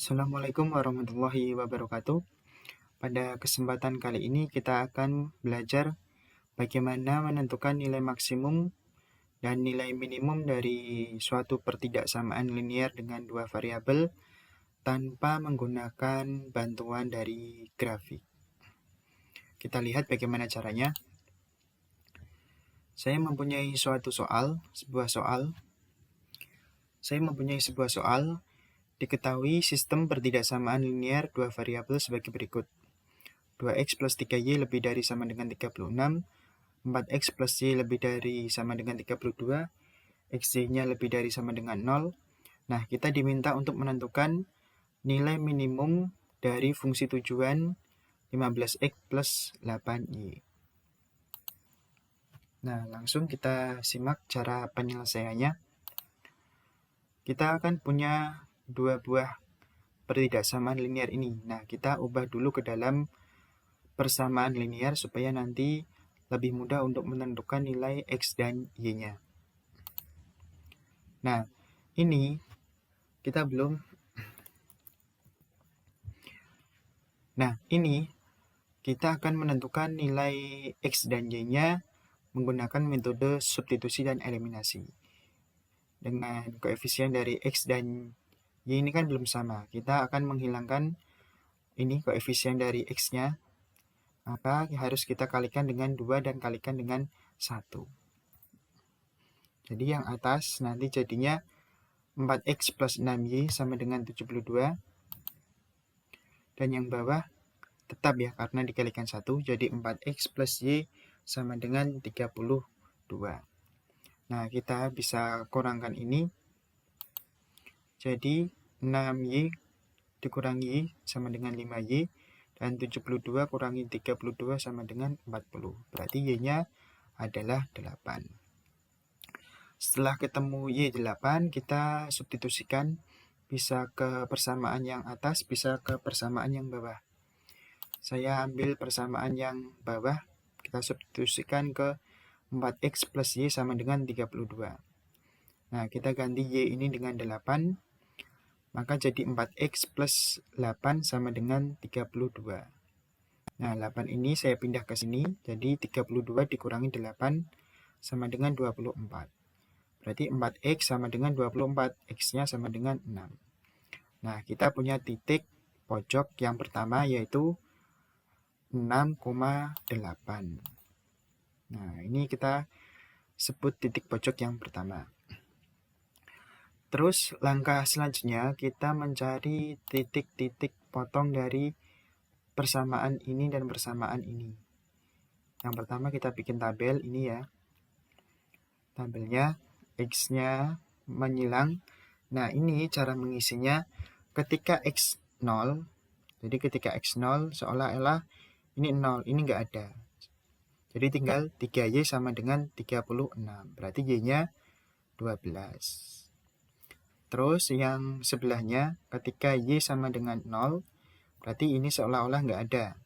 Assalamualaikum warahmatullahi wabarakatuh. Pada kesempatan kali ini kita akan belajar bagaimana menentukan nilai maksimum dan nilai minimum dari suatu pertidaksamaan linear dengan dua variabel tanpa menggunakan bantuan dari grafik. Kita lihat bagaimana caranya. Saya mempunyai sebuah soal. Diketahui sistem pertidaksamaan linear dua variabel sebagai berikut. 2x plus 3y lebih dari sama dengan 36, 4x plus y lebih dari sama dengan 32, xy-nya lebih dari sama dengan 0. Nah, kita diminta untuk menentukan nilai minimum dari fungsi tujuan 15x plus 8y. Nah, langsung kita simak cara penyelesaiannya. Kita akan punya dua buah pertidaksamaan linear ini. Nah, kita ubah dulu ke dalam persamaan linear supaya nanti lebih mudah untuk menentukan nilai x dan y-nya. Nah, ini kita belum. Nah, ini kita akan menentukan nilai x dan y-nya menggunakan metode substitusi dan eliminasi. Dengan koefisien dari x dan y ini kan belum sama. Kita akan menghilangkan ini koefisien dari x-nya. Maka harus kita kalikan dengan 2 dan kalikan dengan 1. Jadi yang atas nanti jadinya 4x plus 6y sama dengan 72. Dan yang bawah tetap ya karena dikalikan 1. Jadi 4x plus y sama dengan 32. Nah, kita bisa kurangkan ini. Jadi 6y dikurangi y sama dengan 5y. Dan 72 kurangi 32 sama dengan 40. Berarti y-nya adalah 8. Setelah ketemu y8, kita substitusikan bisa ke persamaan yang atas, bisa ke persamaan yang bawah. Saya ambil persamaan yang bawah, kita substitusikan ke 4x plus y sama dengan 32. Nah, kita ganti y ini dengan 8, maka jadi 4x plus 8 sama dengan 32. Nah, 8 ini saya pindah ke sini, jadi 32 dikurangi 8 sama dengan 24. Berarti 4x sama dengan 24, x-nya sama dengan 6. Nah, kita punya titik pojok yang pertama yaitu 6,8. Nah, ini kita sebut titik pojok yang pertama. Terus langkah selanjutnya kita mencari titik-titik potong dari persamaan ini dan persamaan ini. Yang pertama kita bikin tabel ini ya. Tabelnya x-nya menyilang. Nah, ini cara mengisinya ketika x 0. Jadi ketika x 0 seolah-olah ini 0, ini enggak ada. Jadi tinggal 3y sama dengan 36. Berarti y-nya 12. Terus yang sebelahnya ketika y sama dengan 0, berarti ini seolah-olah enggak ada.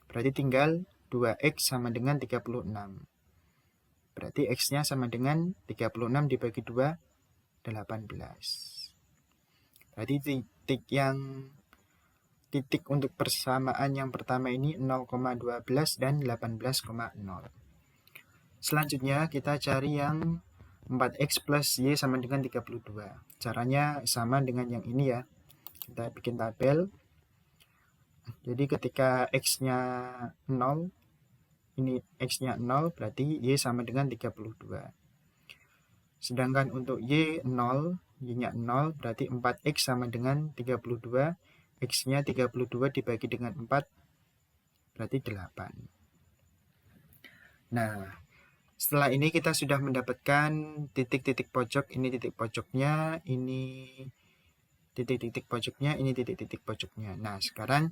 Berarti tinggal 2x sama dengan 36. Berarti x-nya sama dengan 36 dibagi 2, 18. Berarti titik untuk persamaan yang pertama ini 0,12 dan 18,0. Selanjutnya kita cari yang 4x plus y sama dengan 32. Caranya sama dengan yang ini ya. Kita bikin tabel. Jadi ketika x-nya 0, ini x-nya 0, berarti y sama dengan 32. Sedangkan untuk y 0, y-nya 0, berarti 4x sama dengan 32. X-nya 32 dibagi dengan 4, berarti 8. Nah, setelah ini kita sudah mendapatkan titik-titik pojok. Ini titik pojoknya, ini titik-titik pojoknya, ini titik-titik pojoknya. Nah, sekarang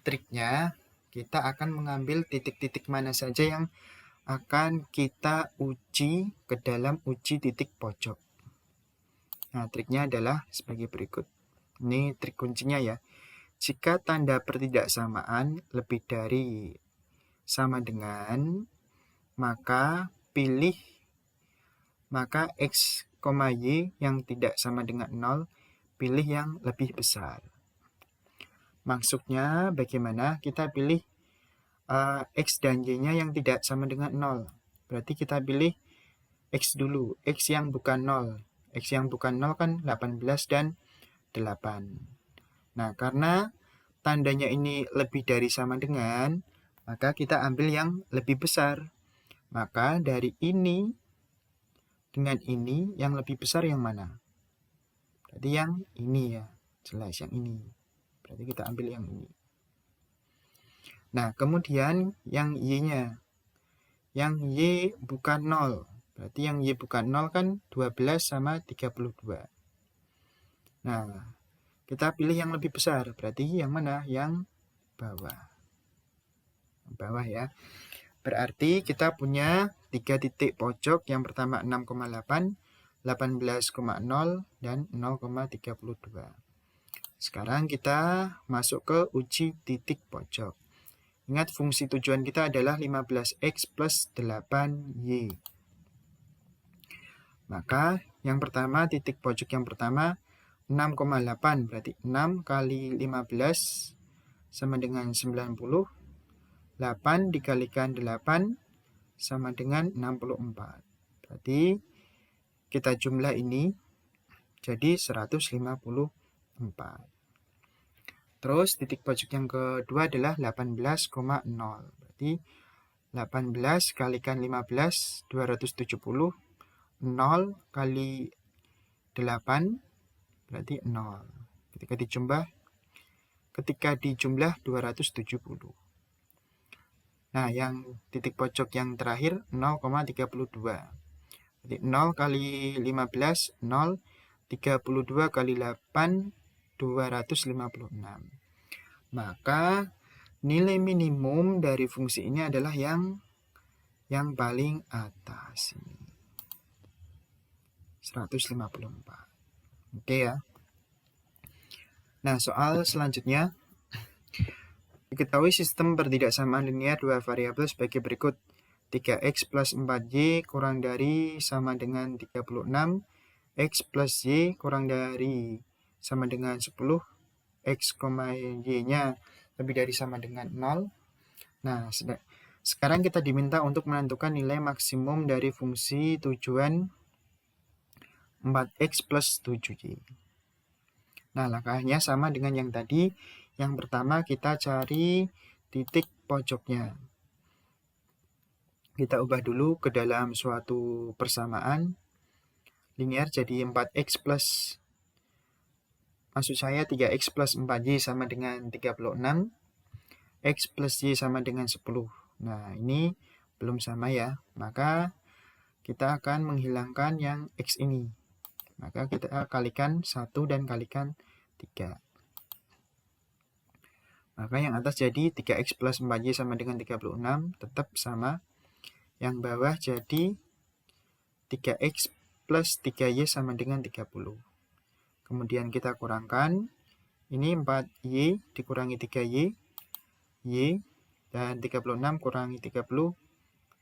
triknya kita akan mengambil titik-titik mana saja yang akan kita uji ke dalam uji titik pojok. Nah, triknya adalah sebagai berikut. Ini trik kuncinya ya. Jika tanda pertidaksamaan lebih dari sama dengan, maka x, y yang tidak sama dengan 0, pilih yang lebih besar. Maksudnya bagaimana? Kita pilih X dan Y-nya yang tidak sama dengan 0. Berarti kita pilih X dulu. X yang bukan 0. X yang bukan 0 kan 18 dan 8. Nah, karena tandanya ini lebih dari sama dengan, maka kita ambil yang lebih besar. Maka dari ini dengan ini, yang lebih besar yang mana? Berarti yang ini ya. Jelas yang ini. Berarti kita ambil yang ini. Nah, kemudian yang Y-nya. Yang Y bukan 0. Berarti yang Y bukan 0 kan 12 sama 32. Nah, kita pilih yang lebih besar. Berarti yang mana? Yang bawah. Bawah ya. Berarti kita punya 3 titik pojok. Yang pertama 6,8, 18,0, dan 0,32. Sekarang kita masuk ke uji titik pojok. Ingat fungsi tujuan kita adalah 15x plus 8y. Maka yang pertama, titik pojok yang pertama 6,8. Berarti 6 kali 15 sama dengan 90. 8 dikalikan 8 sama dengan 64. Berarti kita jumlah ini jadi 154. Terus titik pojok yang kedua adalah 18,0. Berarti 18 kalikan 15, 270. 0 kali 8, berarti 0. Ketika dijumlah 270. Nah, yang titik pojok yang terakhir 0,32. Jadi 0 kali 15, 0. 32 kali 8, 256. Maka nilai minimum dari fungsi ini adalah yang paling atas ini. 154. Oke ya. Nah, soal selanjutnya. Diketahui sistem pertidaksamaan linear dua variabel sebagai berikut. 3x plus 4y kurang dari sama dengan 36. X plus y kurang dari sama dengan 10. X, y-nya lebih dari sama dengan 0. Nah, sekarang kita diminta untuk menentukan nilai maksimum dari fungsi tujuan 4x plus 7y. Nah, langkahnya sama dengan yang tadi. Yang pertama kita cari titik pojoknya. Kita ubah dulu ke dalam suatu persamaan linear jadi 4x plus, maksud saya 3x plus 4y sama dengan 36. X plus y sama dengan 10. Nah, ini belum sama ya. Maka kita akan menghilangkan yang x ini. Maka kita kalikan 1 dan kalikan 3. Maka yang atas jadi 3x plus 4y sama dengan 36. Tetap sama. Yang bawah jadi 3x plus 3y sama dengan 30. Kemudian kita kurangkan. Ini 4y dikurangi 3y. Y dan 36 kurangi 30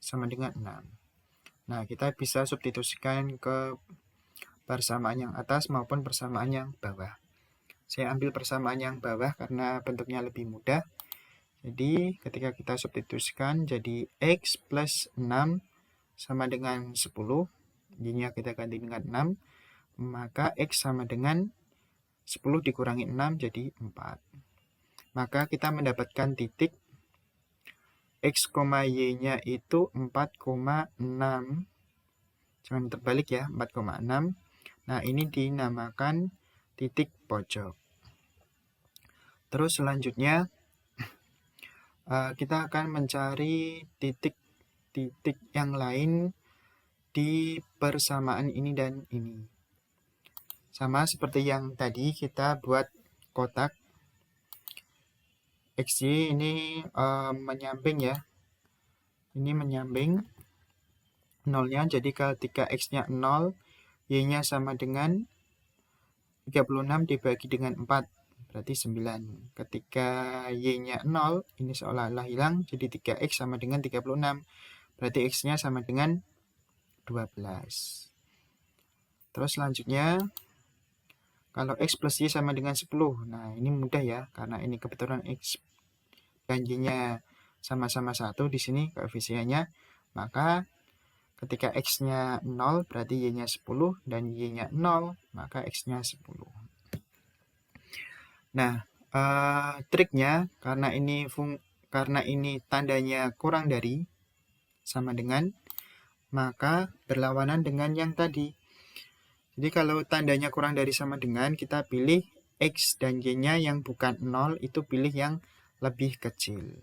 sama dengan 6. Nah, kita bisa substitusikan ke persamaan yang atas maupun persamaan yang bawah. Saya ambil persamaan yang bawah karena bentuknya lebih mudah. Jadi, ketika kita substitusikan jadi x plus 6 sama dengan 10. Y-nya kita ganti dengan 6. Maka x sama dengan 10 dikurangi 6 jadi 4. Maka kita mendapatkan titik x, y-nya itu 4,6. Jangan terbalik ya, 4,6. Nah, ini dinamakan titik pojok. Terus selanjutnya kita akan mencari titik-titik yang lain di persamaan ini dan ini. Sama seperti yang tadi kita buat kotak. XY ini menyamping ya. Ini menyamping 0-nya. Jadi ketika X-nya 0, Y-nya sama dengan 36 dibagi dengan 4. Berarti 9. Ketika Y-nya 0, ini seolah-olah hilang. Jadi 3X sama dengan 36. Berarti X-nya sama dengan 12. Terus selanjutnya Kalau X plus Y sama dengan 10. Nah, ini mudah ya, karena ini kebetulan X dan Y-nya sama-sama 1 di sini koefisiennya. Maka ketika X-nya 0, berarti Y-nya 10, dan Y-nya 0, maka X-nya 10. Nah, triknya, karena ini tandanya kurang dari, sama dengan, maka berlawanan dengan yang tadi. Jadi kalau tandanya kurang dari sama dengan, kita pilih X dan Y-nya yang bukan 0, itu pilih yang lebih kecil.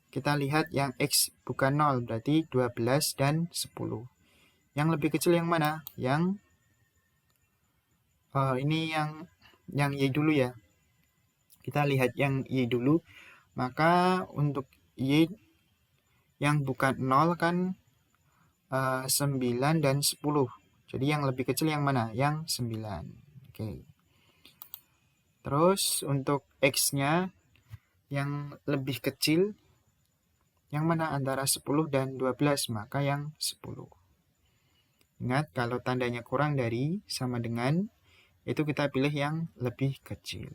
Kita lihat yang X bukan 0, berarti 12 dan 10. Yang lebih kecil yang mana? Yang ini yang Y dulu ya. Kita lihat yang Y dulu. Maka untuk Y yang bukan 0 kan 9 dan 10. Jadi yang lebih kecil yang mana? Yang 9. Oke. Terus untuk X-nya yang lebih kecil yang mana? Antara 10 dan 12, maka yang 10. Ingat, kalau tandanya kurang dari sama dengan, itu kita pilih yang lebih kecil.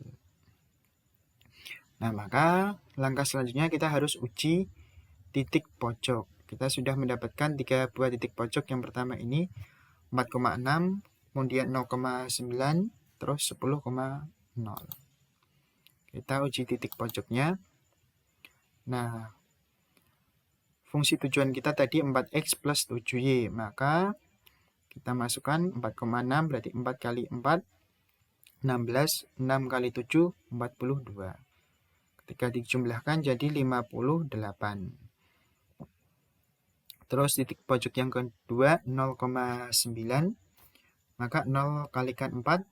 Nah, maka langkah selanjutnya kita harus uji titik pojok. Kita sudah mendapatkan 3 buah titik pojok. Yang pertama ini 4,6, kemudian 0,9, terus 10,0. Kita uji titik pojoknya. Nah, fungsi tujuan kita tadi 4x plus 7y. Maka kita masukkan 4,6, berarti 4 kali 4, 16, 6 kali 7, 42. Ketika dijumlahkan jadi 58. Terus titik pojok yang kedua 0,9, maka 0 kalikan 4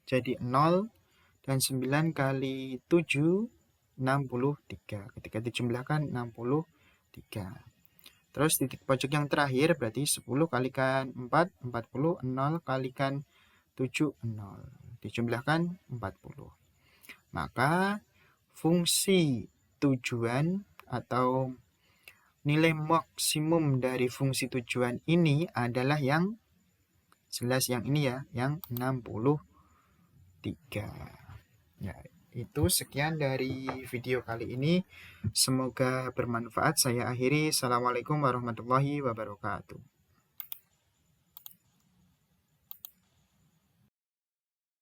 jadi 0, dan 9 kali 7 63. Ketika dijumlahkan 63. Terus titik pojok yang terakhir berarti 10 kalikan 4 40, 0 kalikan 7 0. Dijumlahkan 40. Maka fungsi tujuan atau nilai maksimum dari fungsi tujuan ini adalah yang jelas yang ini ya, yang 63. Ya, itu sekian dari video kali ini. Semoga bermanfaat. Saya akhiri. Assalamualaikum warahmatullahi wabarakatuh.